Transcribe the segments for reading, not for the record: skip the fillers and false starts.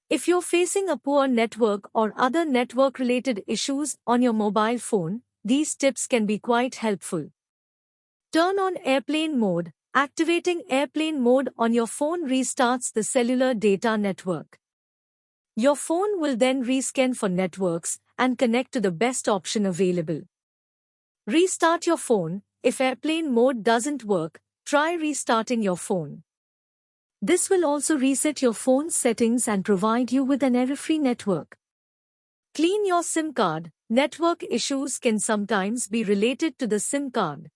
If you're facing a poor network or other network-related issues on your mobile phone, these tips can be quite helpful. Turn on airplane mode. Activating airplane mode on your phone restarts the cellular data network. Your phone will then rescan for networks and connect to the best option available. Restart your phone. If airplane mode doesn't work, try restarting your phone. This will also reset your phone's settings and provide you with an error-free network. Clean your SIM card. Network issues can sometimes be related to the SIM card.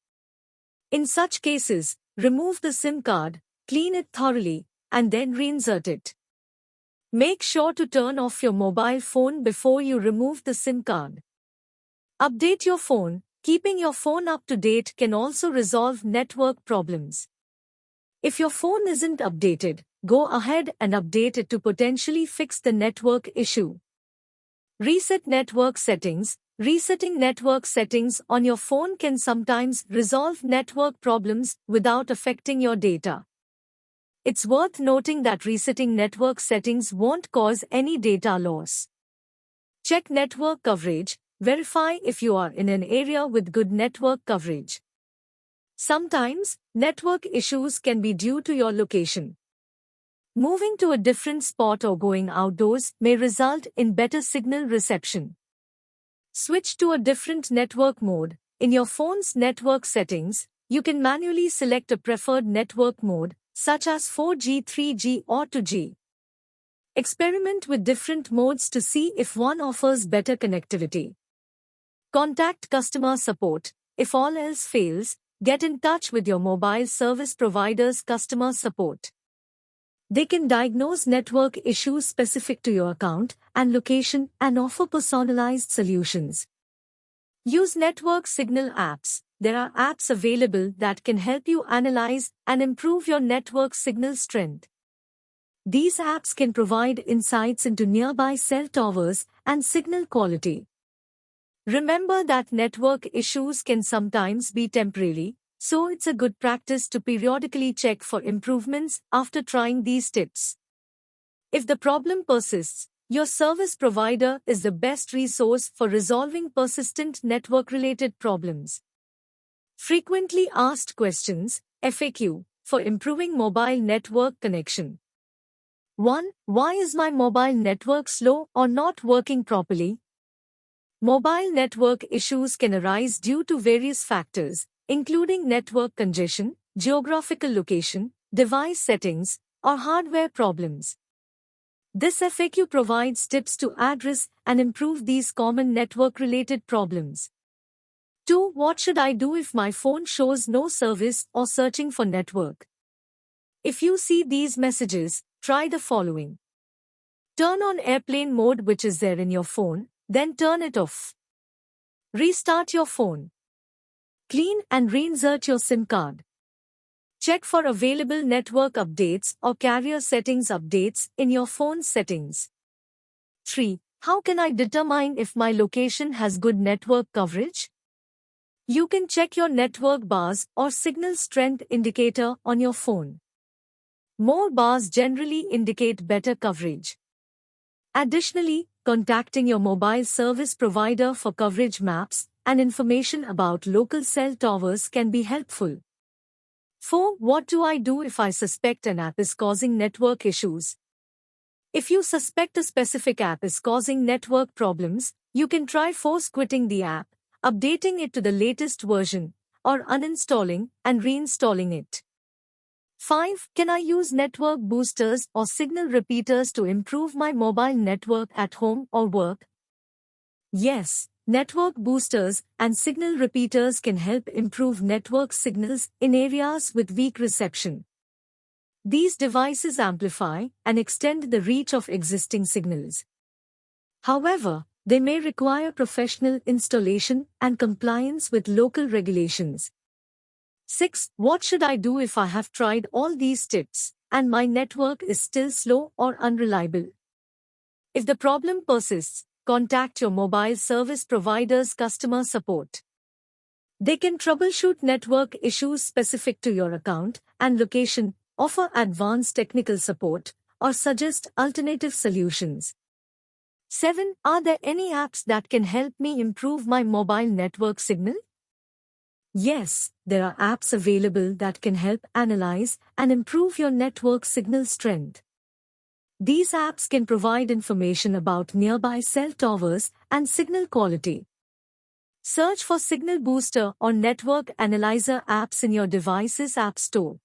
In such cases, remove the SIM card, clean it thoroughly, and then reinsert it. Make sure to turn off your mobile phone before you remove the SIM card. Update your phone. Keeping your phone up to date can also resolve network problems. If your phone isn't updated, go ahead and update it to potentially fix the network issue. Reset network settings. Resetting network settings on your phone can sometimes resolve network problems without affecting your data. It's worth noting that resetting network settings won't cause any data loss. Check network coverage. Verify if you are in an area with good network coverage. Sometimes, network issues can be due to your location. Moving to a different spot or going outdoors may result in better signal reception. Switch to a different network mode. In your phone's network settings, you can manually select a preferred network mode, such as 4G, 3G, or 2G. Experiment with different modes to see if one offers better connectivity. Contact customer support. If all else fails, get in touch with your mobile service provider's customer support. They can diagnose network issues specific to your account and location and offer personalized solutions. Use network signal apps. There are apps available that can help you analyze and improve your network signal strength. These apps can provide insights into nearby cell towers and signal quality. Remember that network issues can sometimes be temporary, so it's a good practice to periodically check for improvements after trying these tips. If the problem persists, your service provider is the best resource for resolving persistent network-related problems. Frequently asked questions, FAQ, for improving mobile network connection. 1. Why is my mobile network slow or not working properly? Mobile network issues can arise due to various factors, including network congestion, geographical location, device settings, or hardware problems. This FAQ provides tips to address and improve these common network-related problems. 2. What should I do if my phone shows no service or searching for network? If you see these messages, try the following. Turn on airplane mode, which is there in your phone, then turn it off. Restart your phone. Clean and reinsert your SIM card. Check for available network updates or carrier settings updates in your phone's settings. 3. How can I determine if my location has good network coverage? You can check your network bars or signal strength indicator on your phone. More bars generally indicate better coverage. Additionally, contacting your mobile service provider for coverage maps and information about local cell towers can be helpful. 4. What do I do if I suspect an app is causing network issues? If you suspect a specific app is causing network problems, you can try force quitting the app, updating it to the latest version, or uninstalling and reinstalling it. 5. Can I use network boosters or signal repeaters to improve my mobile network at home or work? Yes, network boosters and signal repeaters can help improve network signals in areas with weak reception. These devices amplify and extend the reach of existing signals. However, they may require professional installation and compliance with local regulations. 6. What should I do if I have tried all these tips and my network is still slow or unreliable? If the problem persists, contact your mobile service provider's customer support. They can troubleshoot network issues specific to your account and location, offer advanced technical support, or suggest alternative solutions. 7. Are there any apps that can help me improve my mobile network signal? Yes, there are apps available that can help analyze and improve your network signal strength. These apps can provide information about nearby cell towers and signal quality. Search for Signal Booster or Network Analyzer apps in your device's App Store.